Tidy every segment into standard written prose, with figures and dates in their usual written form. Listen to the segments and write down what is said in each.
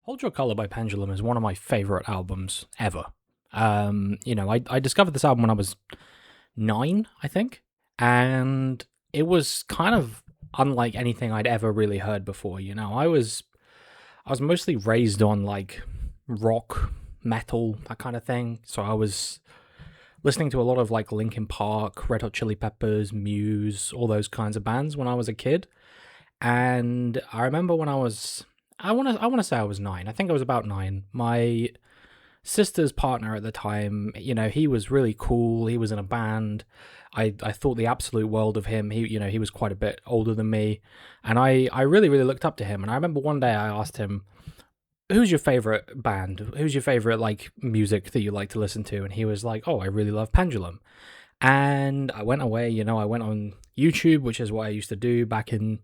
Hold Your Color by Pendulum is one of my favorite albums ever. I discovered this album when I was 9, I think, and it was kind of unlike anything I'd ever really heard before. I was mostly raised on like rock, metal, that kind of thing. So I was listening to a lot of like Linkin Park, Red Hot Chili Peppers, Muse, all those kinds of bands when I was a kid. And I remember when I want to say I was 9. I think I was about 9. My sister's partner at the time, he was really cool. He was in a band. I thought the absolute world of him. He was quite a bit older than me, and I really really looked up to him. And I remember one day I asked him, "Who's your favorite band? Who's your favorite like music that you like to listen to?" And he was like, "Oh, I really love Pendulum." And I went away, I went on YouTube, which is what I used to do back in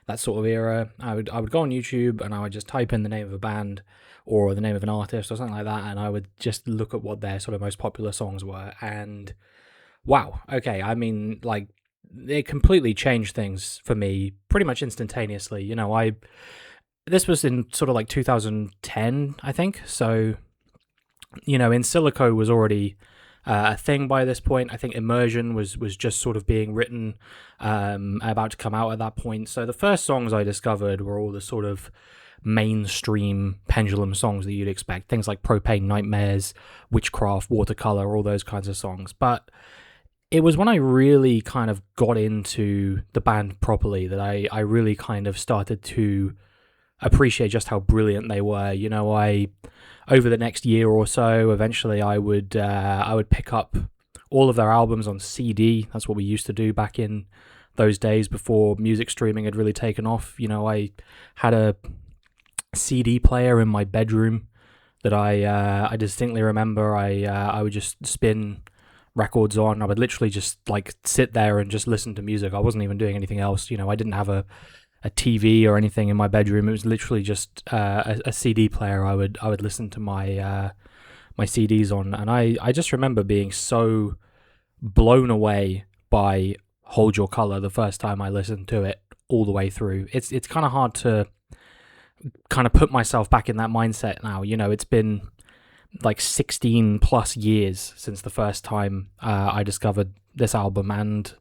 that sort of era. I would go on YouTube and I would just type in the name of a band or the name of an artist or something like that, and I would just look at what their sort of most popular songs were. And wow, okay, I mean, like, it completely changed things for me pretty much instantaneously. I This was in sort of like 2010, I think. So In Silico was already a thing by this point. I think Immersion was just sort of being written, about to come out at that point. So the first songs I discovered were all the sort of mainstream Pendulum songs that you'd expect. Things like Propane Nightmares, Witchcraft, Watercolor, all those kinds of songs. But it was when I really kind of got into the band properly that I really kind of started to appreciate just how brilliant they were. I over the next year or so, eventually I would pick up all of their albums on CD. That's what we used to do back in those days before music streaming had really taken off. I had a CD player in my bedroom that I distinctly remember. I would just spin records on. I would literally just like sit there and just listen to music. I wasn't even doing anything else. I didn't have a TV or anything in my bedroom. It was literally just a CD player. I would listen to my CDs on, and I just remember being so blown away by Hold Your Color the first time I listened to it all the way through. It's kind of hard to kind of put myself back in that mindset now. It's been like 16 plus years since the first time I discovered this album, and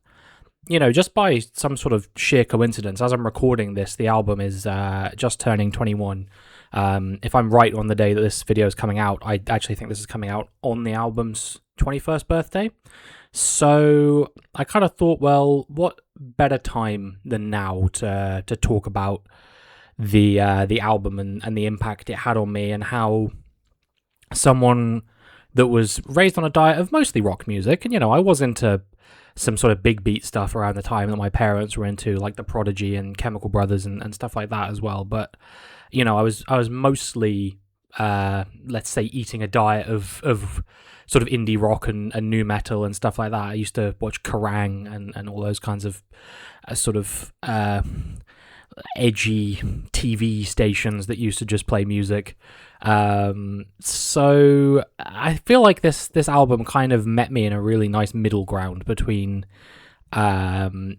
just by some sort of sheer coincidence, as I'm recording this, the album is just turning 21. If I'm right on the day that this video is coming out, I actually think this is coming out on the album's 21st birthday. So I kind of thought, well, what better time than now to talk about the album and the impact it had on me, and how someone that was raised on a diet of mostly rock music, and I was into some sort of big beat stuff around the time that my parents were into, like The Prodigy and Chemical Brothers and stuff like that as well. But I was mostly let's say eating a diet of sort of indie rock and new metal and stuff like that. I used to watch Kerrang and all those kinds of sort of edgy TV stations that used to just play music. So I feel like this album kind of met me in a really nice middle ground between, the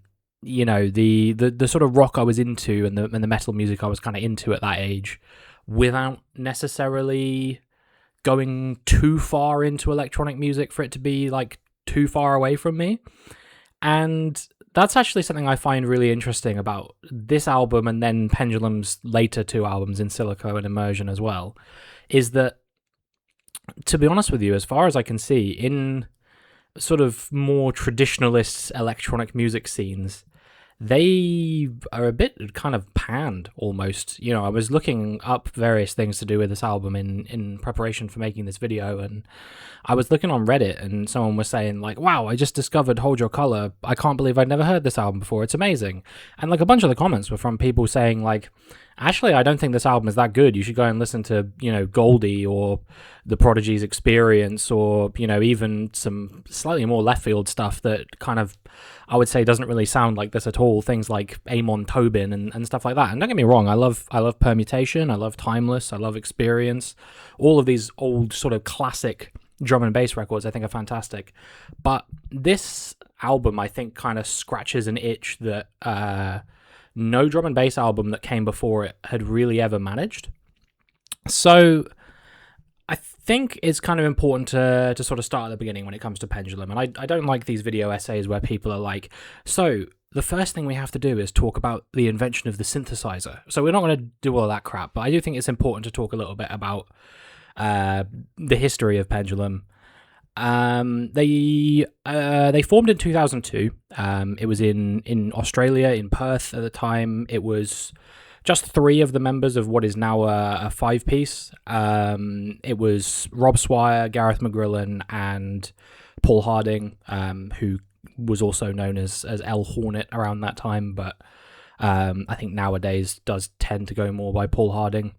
sort of rock I was into and the metal music I was kind of into at that age, without necessarily going too far into electronic music for it to be like too far away from me. And that's actually something I find really interesting about this album, and then Pendulum's later two albums, In Silico and Immersion as well, is that, to be honest with you, as far as I can see, in sort of more traditionalist electronic music scenes, they are a bit kind of panned almost. I was looking up various things to do with this album in preparation for making this video, and I was looking on Reddit, and someone was saying like, wow, I just discovered Hold Your Color. I can't believe I'd never heard this album before. It's amazing. And like a bunch of the comments were from people saying like, actually, I don't think this album is that good. You should go and listen to, Goldie or The Prodigy's Experience, or, even some slightly more left field stuff that kind of, I would say, doesn't really sound like this at all. Things like Amon Tobin and stuff like that. And don't get me wrong, I love Permutation, I love Timeless, I love Experience. All of these old sort of classic drum and bass records I think are fantastic. But this album, I think, kind of scratches an itch that no drum and bass album that came before it had really ever managed. So I think it's kind of important to sort of start at the beginning when it comes to Pendulum. And I don't like these video essays where people are like, so the first thing we have to do is talk about the invention of the synthesizer. So we're not going to do all of that crap, but I do think it's important to talk a little bit about the history of Pendulum. They formed in 2002. It was in Australia, in Perth at the time. It was just three of the members of what is now a five-piece. It was Rob Swire, Gareth McGrillen, and Paul Harding, who was also known as El Hornet around that time, but I think nowadays does tend to go more by Paul Harding.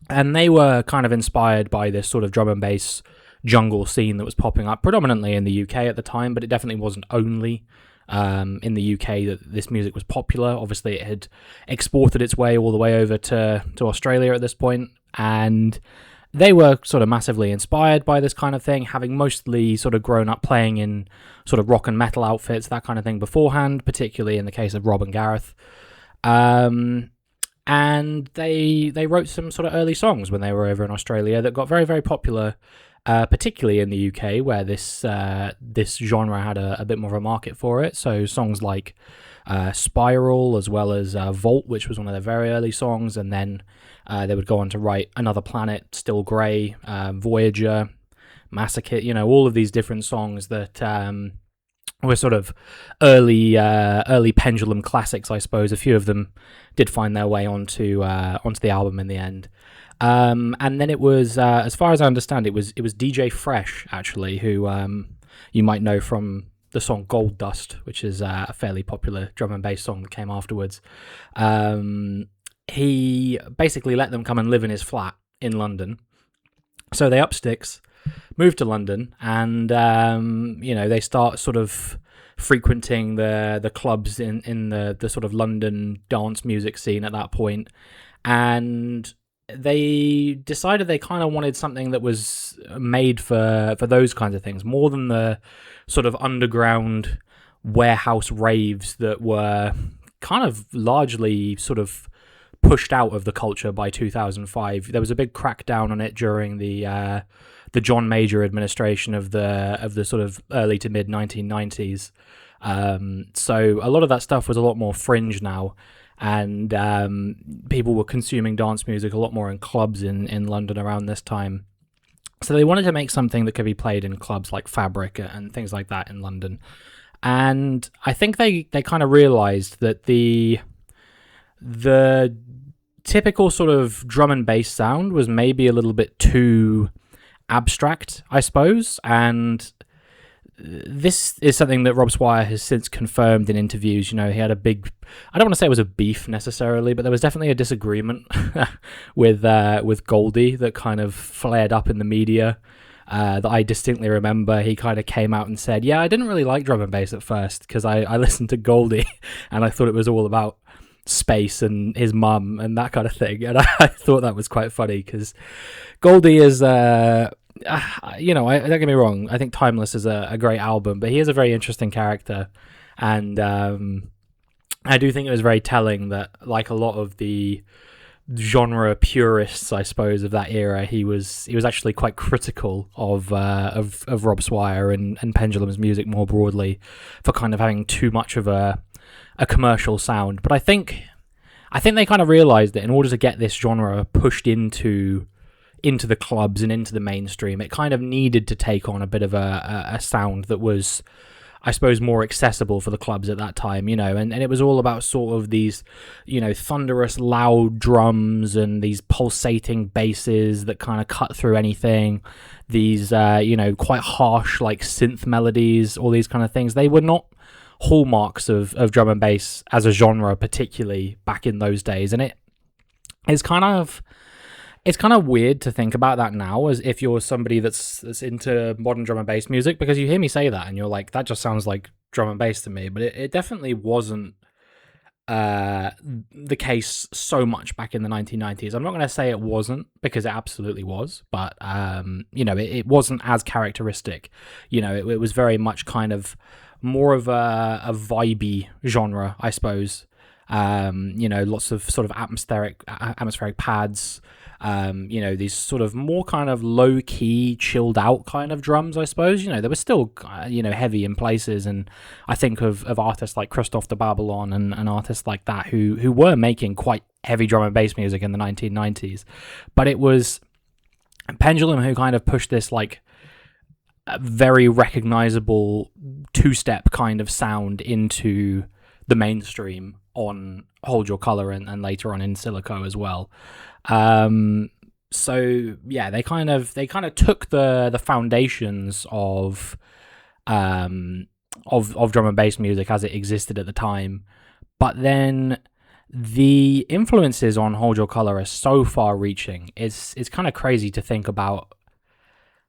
And they were kind of inspired by this sort of drum and bass jungle scene that was popping up predominantly in the UK at the time, but it definitely wasn't only in the UK that this music was popular. Obviously, it had exported its way all the way over to Australia at this point, and they were sort of massively inspired by this kind of thing, having mostly sort of grown up playing in sort of rock and metal outfits, that kind of thing beforehand, particularly in the case of Rob and Gareth. And they wrote some sort of early songs when they were over in Australia that got very, very popular, particularly in the UK, where this genre had a bit more of a market for it. So songs like Spiral, as well as Vault, which was one of their very early songs, and then they would go on to write Another Planet, Still Grey, Voyager, Massacre, all of these different songs that were sort of early Pendulum classics, I suppose. A few of them did find their way onto the album in the end. And then it was, as far as I understand, it was DJ Fresh, actually, who you might know from the song Gold Dust, which is a fairly popular drum and bass song that came afterwards. He basically let them come and live in his flat in London. So they up sticks, moved to London, and they start sort of frequenting the clubs in the sort of London dance music scene at that point, and they decided they kind of wanted something that was made for those kinds of things, more than the sort of underground warehouse raves that were kind of largely sort of pushed out of the culture by 2005. There was a big crackdown on it during the John Major administration of the sort of early to mid 1990s. So a lot of that stuff was a lot more fringe now, and people were consuming dance music a lot more in clubs in London around this time. So they wanted to make something that could be played in clubs like Fabric and things like that in London. And I think they kind of realized that the typical sort of drum and bass sound was maybe a little bit too abstract, I suppose, and this is something that Rob Swire has since confirmed in interviews. He had a big, I don't want to say it was a beef necessarily, but there was definitely a disagreement with Goldie that kind of flared up in the media, that I distinctly remember. He kind of came out and said, yeah, I didn't really like drum and bass at first because I listened to Goldie and I thought it was all about space and his mum and that kind of thing, and I thought that was quite funny because Goldie is don't get me wrong, I think Timeless is a great album, but he is a very interesting character, and I do think it was very telling that, like a lot of the genre purists, I suppose, of that era, he was actually quite critical of Rob Swire and Pendulum's music more broadly for kind of having too much of a commercial sound. But I think they kind of realized that in order to get this genre pushed into the clubs and into the mainstream, it kind of needed to take on a bit of a sound that was, I suppose, more accessible for the clubs at that time, and it was all about sort of these, thunderous, loud drums and these pulsating basses that kind of cut through anything, these, quite harsh, like, synth melodies, all these kind of things. They were not hallmarks of drum and bass as a genre, particularly back in those days, and it's kind of weird to think about that now, as if you're somebody that's into modern drum and bass music, because you hear me say that and you're like, that just sounds like drum and bass to me, but it definitely wasn't the case so much back in the 1990s. I'm not going to say it wasn't, because it absolutely was, but it wasn't as characteristic. It was very much kind of more of a vibey genre, I suppose. Lots of sort of atmospheric pads, These sort of more kind of low key, chilled out kind of drums, I suppose. They were still, heavy in places. And I think of artists like Christoph the Babylon and artists like that who were making quite heavy drum and bass music in the 1990s. But it was Pendulum who kind of pushed this like very recognizable two-step kind of sound into the mainstream on Hold Your Colour and later on in Silico as well. So yeah, they kind of took the foundations of drum and bass music as it existed at the time, but then the influences on Hold Your Colour are so far-reaching. It's kind of crazy to think about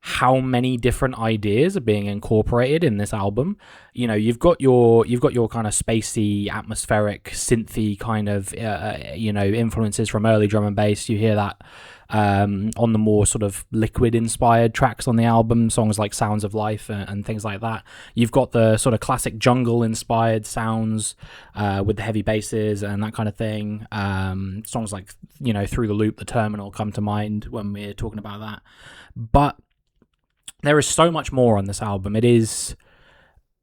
how many different ideas are being incorporated in this album. You've got your kind of spacey, atmospheric, synthy kind of influences from early drum and bass. You hear that on the more sort of liquid inspired tracks on the album, songs like Sounds of Life and things like that. You've got the sort of classic jungle inspired sounds with the heavy basses and that kind of thing. Songs like Through the Loop, The Terminal come to mind when we're talking about that. But there is so much more on this album. It is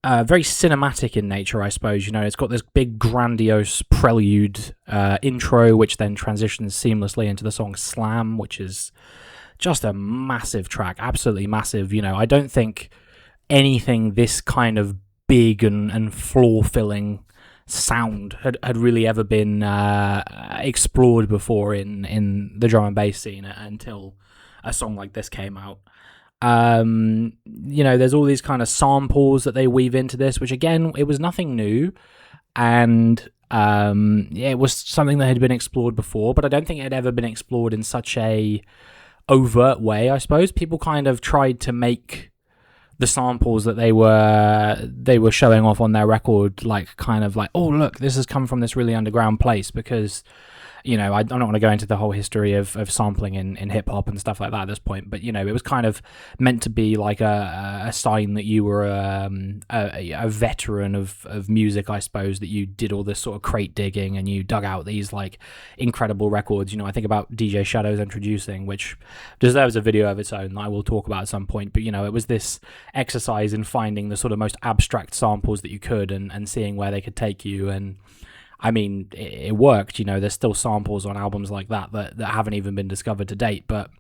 very cinematic in nature, I suppose. It's got this big, grandiose prelude intro, which then transitions seamlessly into the song Slam, which is just a massive track, absolutely massive. I don't think anything this kind of big and floor-filling sound had really ever been explored before in the drum and bass scene until a song like this came out. There's all these kind of samples that they weave into this, which again, it was nothing new, and it was something that had been explored before, but I don't think it had ever been explored in such a overt way. I suppose people kind of tried to make the samples that they were showing off on their record like kind of like, oh look, this has come from this really underground place, because I don't want to go into the whole history of sampling in hip-hop and stuff like that at this point, but, it was kind of meant to be like a sign that you were a veteran of music, I suppose, that you did all this sort of crate digging and you dug out these, like, incredible records. I think about DJ Shadow's Introducing, which deserves a video of its own that I will talk about at some point, but, it was this exercise in finding the sort of most abstract samples that you could and seeing where they could take you, and I mean, it worked. There's still samples on albums like that haven't even been discovered to date. But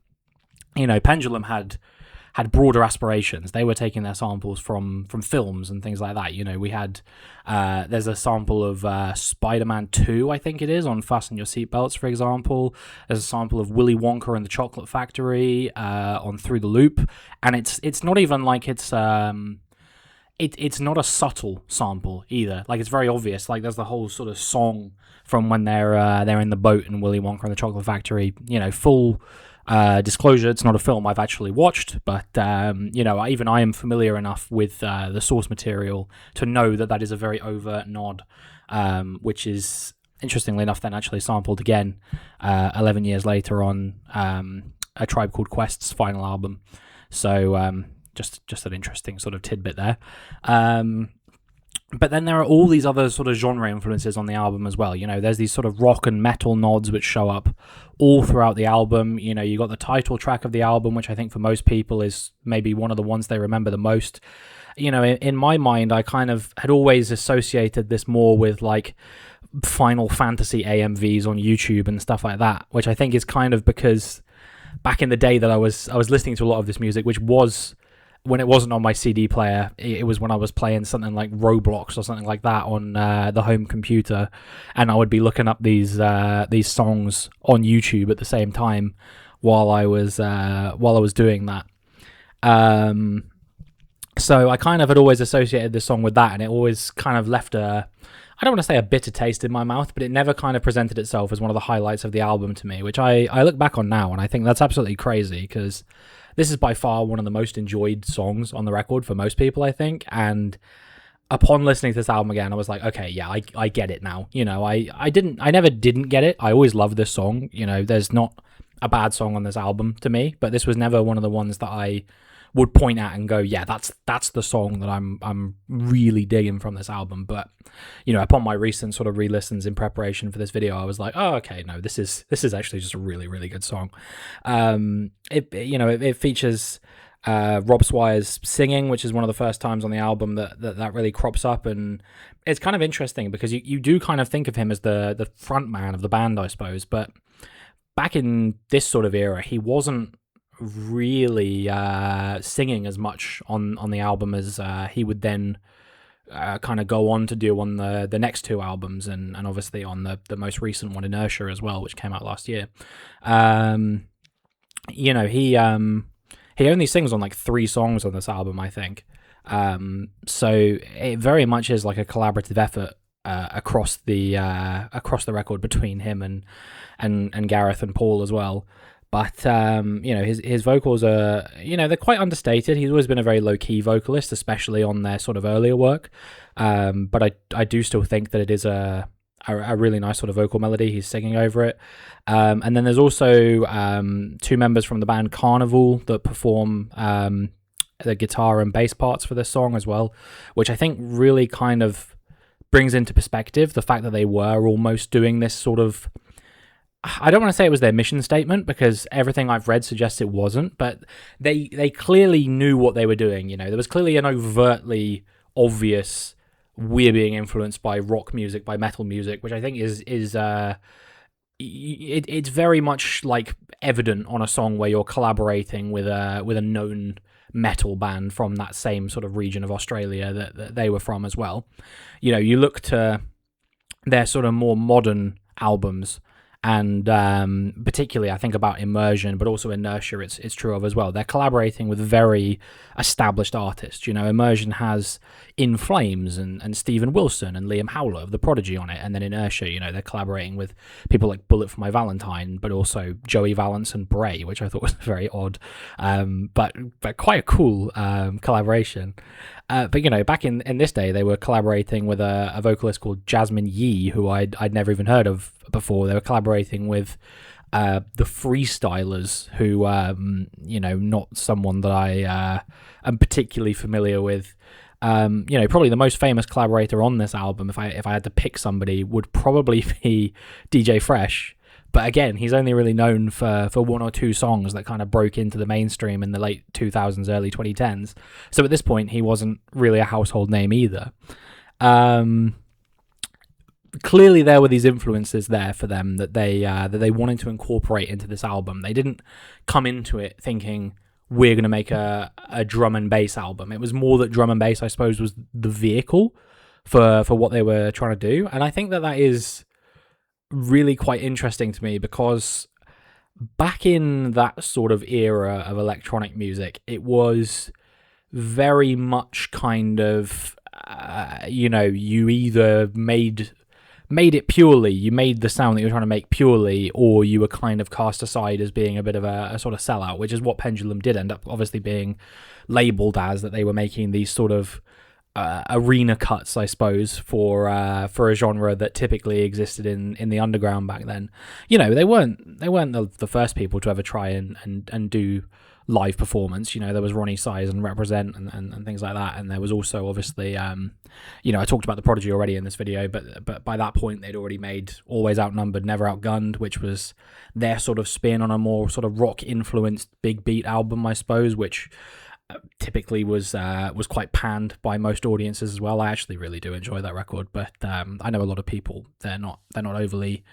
Pendulum had broader aspirations. They were taking their samples from films and things like that. We had there's a sample of Spider-Man 2, I think it is, on Fasten Your Seatbelts, for example. There's a sample of Willy Wonka and the Chocolate Factory on Through the Loop, and it's not even like it's not a subtle sample either. Like, it's very obvious. Like, there's the whole sort of song from when they're in the boat in Willy Wonka and the Chocolate Factory. Full disclosure, it's not a film I've actually watched, but even I am familiar enough with the source material to know that is a very overt nod, which is interestingly enough then actually sampled again 11 years later on A Tribe Called Quest's final album. So just an interesting sort of tidbit there. But then there are all these other sort of genre influences on the album as well. There's these sort of rock and metal nods which show up all throughout the album. You got the title track of the album, which I think for most people is maybe one of the ones they remember the most. In my mind, I kind of had always associated this more with like Final Fantasy AMVs on YouTube and stuff like that, which I think is kind of because back in the day that I was listening to a lot of this music, which was when it wasn't on my CD player, it was when I was playing something like Roblox or something like that on the home computer, and I would be looking up these songs on YouTube at the same time while I was doing that. So I kind of had always associated this song with that, and it always kind of left I don't want to say a bitter taste in my mouth, but it never kind of presented itself as one of the highlights of the album to me, which I look back on now, and I think that's absolutely crazy, because this is by far one of the most enjoyed songs on the record for most people, I think. And upon listening to this album again, I was like, okay, yeah, I get it now. I never didn't get it. I always loved this song. There's not a bad song on this album to me, but this was never one of the ones that I would point at and go, yeah, that's the song that I'm really digging from this album. But upon my recent sort of re-listens in preparation for this video, I was like, oh, okay, no, this is actually just a really, really good song. It features Rob Swire's singing, which is one of the first times on the album that really crops up, and it's kind of interesting because you do kind of think of him as the front man of the band, I suppose, but back in this sort of era, he wasn't really singing as much on the album as he would then kind of go on to do on the next two albums, and obviously on the most recent one, Inertia, as well, which came out last year. He only sings on like 3 songs on this album, I think. So it very much is like a collaborative effort across the record between him and Gareth and Paul as well. But his vocals are, they're quite understated. He's always been a very low key vocalist, especially on their sort of earlier work. But I do still think that it is a really nice sort of vocal melody he's singing over it. And then there's also 2 members from the band Carnival that perform the guitar and bass parts for this song as well, which I think really kind of brings into perspective the fact that they were almost doing this sort of, I don't want to say it was their mission statement, because everything I've read suggests it wasn't, but they clearly knew what they were doing. There was clearly an overtly obvious, we're being influenced by rock music, by metal music, which I think is it's very much like evident on a song where you're collaborating with a known metal band from that same sort of region of Australia that they were from as well. You look to their sort of more modern albums, and particularly I think about Immersion, but also Inertia it's true of as well. They're collaborating with very established artists. Immersion has In Flames and Stephen Wilson and Liam Howlett of The Prodigy on it, and then Inertia, they're collaborating with people like Bullet for My Valentine, but also Joey Valance and Bray, which I thought was very odd, but quite a cool collaboration. But back in this day, they were collaborating with a vocalist called Jasmine Yee, who I'd never even heard of before. They were collaborating with the Freestylers, who not someone that I am particularly familiar with. Probably the most famous collaborator on this album, if I had to pick somebody, would probably be DJ Fresh. But again, he's only really known for 1 or 2 songs that kind of broke into the mainstream in the late 2000s, early 2010s. So at this point, he wasn't really a household name either. Clearly, there were these influences there for them that they wanted to incorporate into this album. They didn't come into it thinking, we're going to make a drum and bass album. It was more that drum and bass, I suppose, was the vehicle for what they were trying to do. And I think that is really quite interesting to me, because back in that sort of era of electronic music, it was very much kind of, you either made it purely, you made the sound that you were trying to make purely, or you were kind of cast aside as being a bit of a sort of sellout, which is what Pendulum did end up obviously being labelled as, that they were making these sort of arena cuts, I suppose, for a genre that typically existed in the underground back then. They weren't the first people to ever try and do live performance. There was Ronnie Size and Represent and things like that, and there was also obviously I talked about The Prodigy already in this video, but by that point they'd already made Always Outnumbered, Never Outgunned, which was their sort of spin on a more sort of rock influenced big beat album, I suppose, which typically was quite panned by most audiences as well. I actually really do enjoy that record, but I know a lot of people they're not overly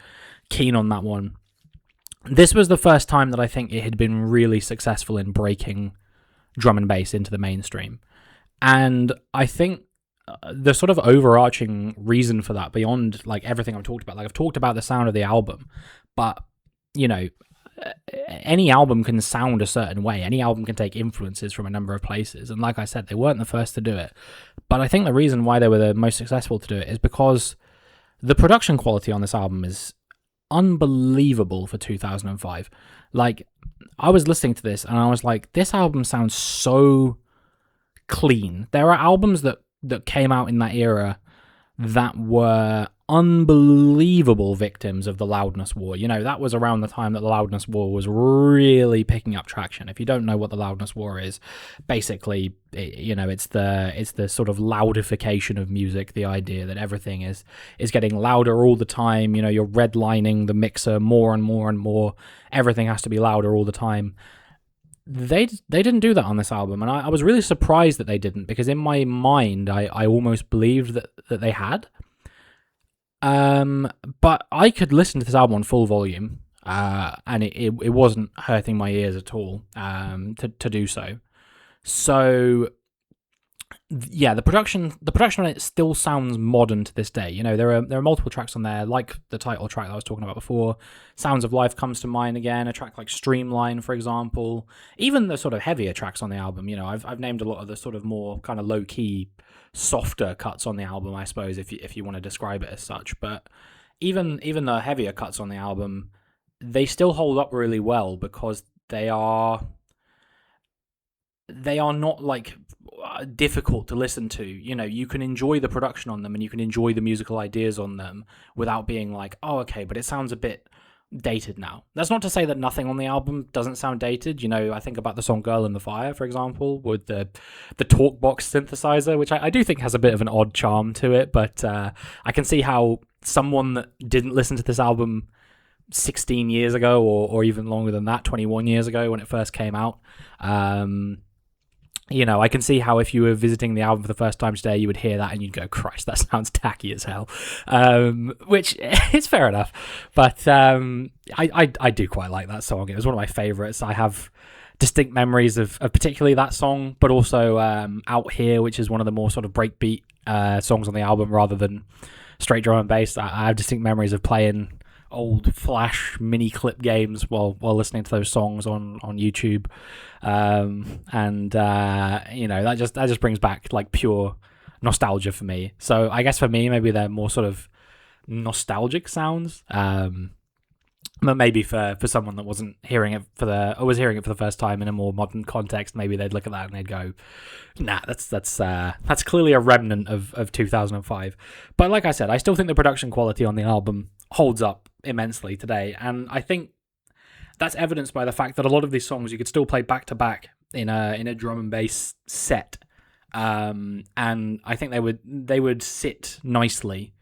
keen on that one. This was the first time that I think it had been really successful in breaking drum and bass into the mainstream, and I think the sort of overarching reason for that, beyond like everything I've talked about, like I've talked about the sound of the album, but any album can sound a certain way. Any album can take influences from a number of places. And like I said, they weren't the first to do it. But I think the reason why they were the most successful to do it is because the production quality on this album is unbelievable for 2005. Like, I was listening to this and I was like, this album sounds so clean. There are albums that came out in that era that were unbelievable victims of the loudness war. That was around the time that the loudness war was really picking up traction. If you don't know what the loudness war is, basically, it's the sort of loudification of music. The idea that everything is getting louder all the time. You're redlining the mixer more and more and more. Everything has to be louder all the time. They didn't do that on this album, and I was really surprised that they didn't, because in my mind I almost believed that they had. But I could listen to this album on full volume, and it wasn't hurting my ears at all to do so. So yeah, the production on it still sounds modern to this day. There are multiple tracks on there, like the title track that I was talking about before. Sounds of Life comes to mind again. A track like Streamline, for example. Even the sort of heavier tracks on the album. I've named a lot of the sort of more kind of low key, softer cuts on the album, I suppose, if you want to describe it as such. But even the heavier cuts on the album, they still hold up really well, because they are not like difficult to listen to. You can enjoy the production on them, and you can enjoy the musical ideas on them without being like, oh, okay, but it sounds a bit dated now. That's not to say that nothing on the album doesn't sound dated. I think about the song Girl in the Fire, for example, with the Talkbox synthesizer, which I do think has a bit of an odd charm to it, but I can see how someone that didn't listen to this album 16 years ago, or even longer than that, 21 years ago when it first came out, I can see how if you were visiting the album for the first time today, you would hear that and you'd go, Christ, that sounds tacky as hell. Which is fair enough. But I do quite like that song. It was one of my favourites. I have distinct memories of particularly that song, but also Out Here, which is one of the more sort of breakbeat songs on the album rather than straight drum and bass. I have distinct memories of playing old Flash mini clip games while listening to those songs on YouTube, and that just brings back like pure nostalgia for me. So I guess for me, maybe they're more sort of nostalgic sounds, but maybe for someone that wasn't hearing it was hearing it for the first time in a more modern context, maybe they'd look at that and they'd go, nah, that's clearly a remnant of 2005. But like I said, I still think the production quality on the album holds up immensely today, and I think that's evidenced by the fact that a lot of these songs you could still play back to back in a drum and bass set, and I think they would sit nicely.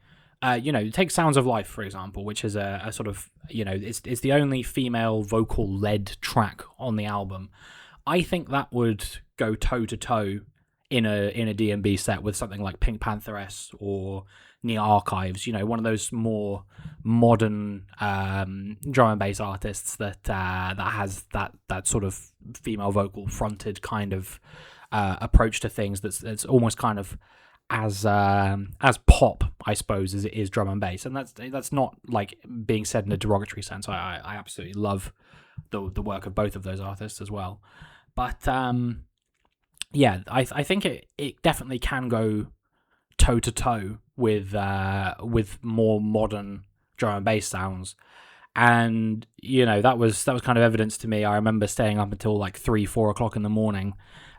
Take Sounds of Life, for example, which is a sort of, it's the only female vocal-led track on the album. I think that would go toe-to-toe in a D&B set with something like Pink Pantheress or Near Archives, one of those more modern drum and bass artists that has that sort of female vocal fronted kind of approach to things that's almost kind of as pop, I suppose, as it is drum and bass. And that's not like being said in a derogatory sense. I absolutely love the work of both of those artists as well. But yeah, I think it definitely can go toe to toe with more modern drum and bass sounds, and that was kind of evidence to me. I remember staying up until like 3-4 o'clock in the morning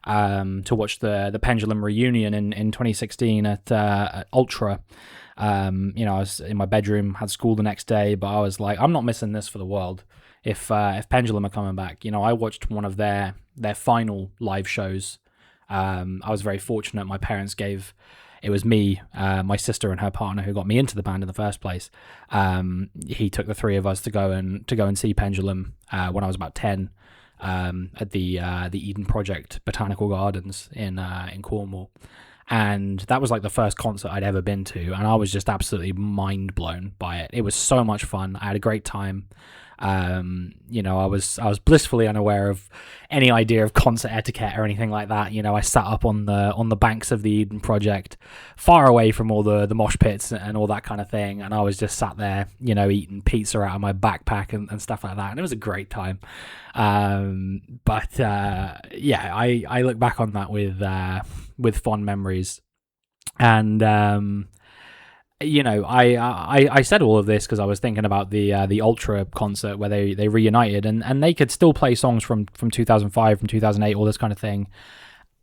to watch the Pendulum reunion in 2016 at Ultra. I was in my bedroom, had school the next day, but I was like, I'm not missing this for the world. If Pendulum are coming back, I watched one of their final live shows. I was very fortunate. My parents it was me, my sister, and her partner who got me into the band in the first place. He took the three of us to go and see Pendulum when I was about 10 at the Eden Project Botanical Gardens in Cornwall, and that was like the first concert I'd ever been to, and I was just absolutely mind blown by it. It was so much fun. I had a great time. I was blissfully unaware of any idea of concert etiquette or anything like that. I sat up on the banks of the Eden Project, far away from all the mosh pits and all that kind of thing, and I was just sat there, eating pizza out of my backpack and stuff like that, and it was a great time. But I look back on that with fond memories, and I said all of this because I was thinking about the Ultra concert where they reunited, and they could still play songs from 2005, from 2008, all this kind of thing,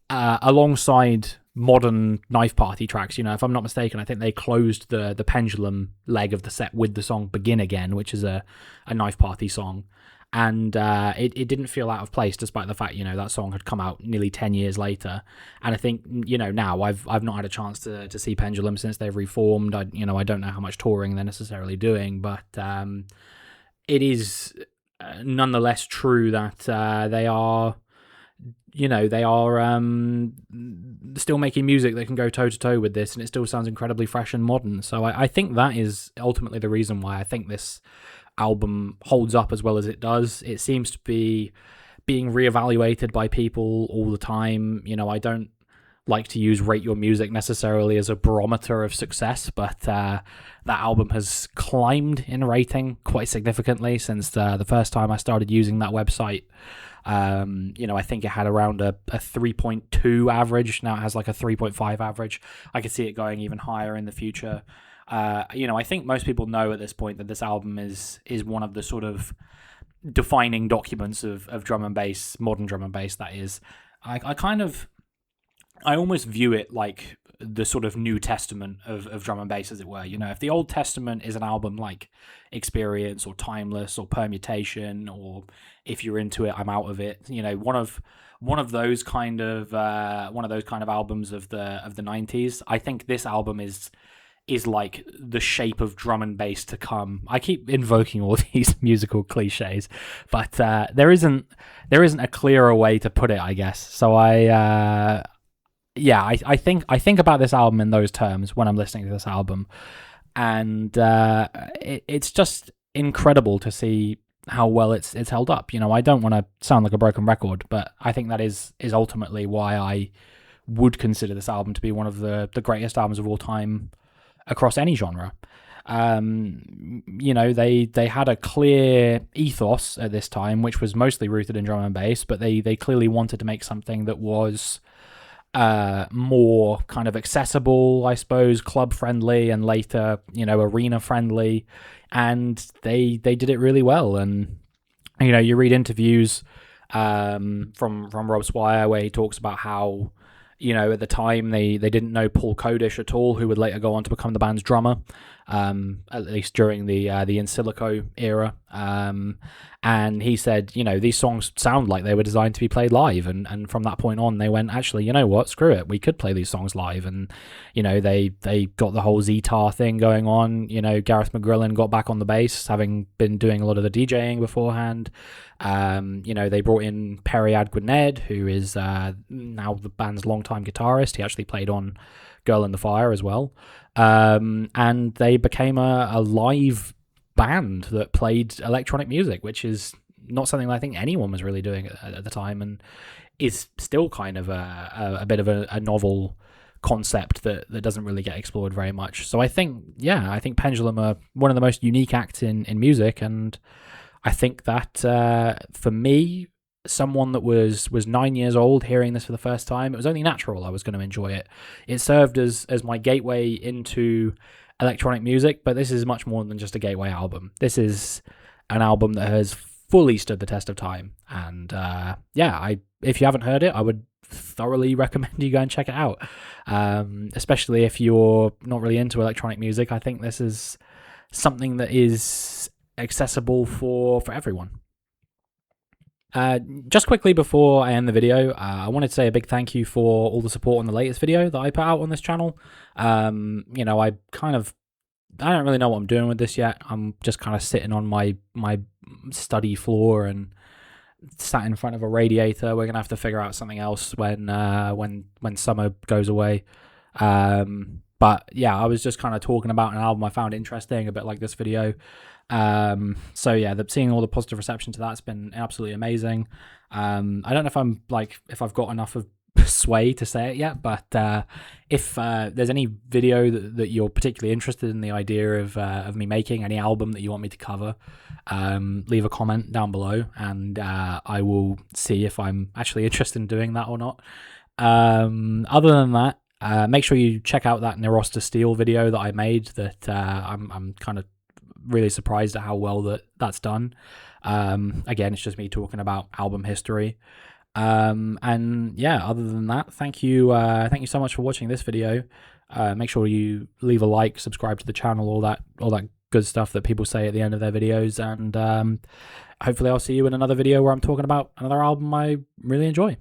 alongside modern Knife Party tracks. You know, if I'm not mistaken, I think they closed the Pendulum leg of the set with the song "Begin Again," which is a Knife Party song. And it didn't feel out of place, despite the fact, you know, that song had come out nearly 10 years later. And I think, you know, now I've not had a chance to see Pendulum since they've reformed. I don't know how much touring they're necessarily doing, but it is nonetheless true that they are, still making music that can go toe to toe with this, and it still sounds incredibly fresh and modern. So I think that is ultimately the reason why I think this album holds up as well as it does. It seems to be being reevaluated by people all the time. You know, I don't like to use Rate Your Music necessarily as a barometer of success, but that album has climbed in rating quite significantly since the first time I started using that website. I think it had around a 3.2 average. Now it has like a 3.5 average. I could see it going even higher in the future. I think most people know at this point that this album is one of the sort of defining documents of drum and bass, modern drum and bass, that is. I almost view it like the sort of New Testament of drum and bass, as it were. You know, if the Old Testament is an album like Experience or Timeless or Permutation, or If You're Into It, I'm Out of It, you know, one of those kind of albums of the 90s, I think this album is like the shape of drum and bass to come. I keep invoking all these musical cliches, but there isn't a clearer way to put it, I guess. So I think about this album in those terms when I'm listening to this album, and it's just incredible to see how well it's held up. You know, I don't want to sound like a broken record, but I think that is ultimately why I would consider this album to be one of the greatest albums of all time across any genre. They had a clear ethos at this time, which was mostly rooted in drum and bass, but they clearly wanted to make something that was more kind of accessible, I suppose, club friendly, and later, arena friendly, and they did it really well. And you read interviews from Rob Swire where he talks about how, at the time they didn't know Paul Kodish at all, who would later go on to become the band's drummer, at least during the In Silico era. And he said, these songs sound like they were designed to be played live. And from that point on, they went, actually, you know what, screw it, we could play these songs live. And, they got the whole Zetar thing going on. Gareth McGrillen got back on the bass, having been doing a lot of the DJing beforehand. They brought in Perry Adguined, who is now the band's longtime guitarist. He actually played on Girl in the Fire as well. And they became a live band that played electronic music, which is not something I think anyone was really doing at the time, and is still kind of a bit of a novel concept that doesn't really get explored very much. So I think Pendulum are one of the most unique acts in music, and I think that for me, someone that was 9 years old hearing this for the first time, it was only natural I was going to enjoy it. It served as my gateway into electronic music, but this is much more than just a gateway album. This is an album that has fully stood the test of time, and if you haven't heard it, I would thoroughly recommend you go and check it out, especially if you're not really into electronic music. I think this is something that is accessible for everyone. Just quickly before I end the video, I wanted to say a big thank you for all the support on the latest video that I put out on this channel. I don't really know what I'm doing with this yet. I'm just kind of sitting on my study floor and sat in front of a radiator. We're gonna have to figure out something else when summer goes away. But yeah, I was just kind of talking about an album I found interesting, a bit like this video. Seeing all the positive reception to that's been absolutely amazing. I don't know if I've got enough of sway to say it yet, but if there's any video that you're particularly interested in the idea of me making, any album that you want me to cover, leave a comment down below, and I will see if I'm actually interested in doing that or not. Other than that, make sure you check out that Neurosta Steel video that I made. That I'm kind of really surprised at how well that's done. Again, it's just me talking about album history. And yeah, other than that, thank you so much for watching this video. Make sure you leave a like, subscribe to the channel, all that good stuff that people say at the end of their videos, and hopefully I'll see you in another video where I'm talking about another album I really enjoy.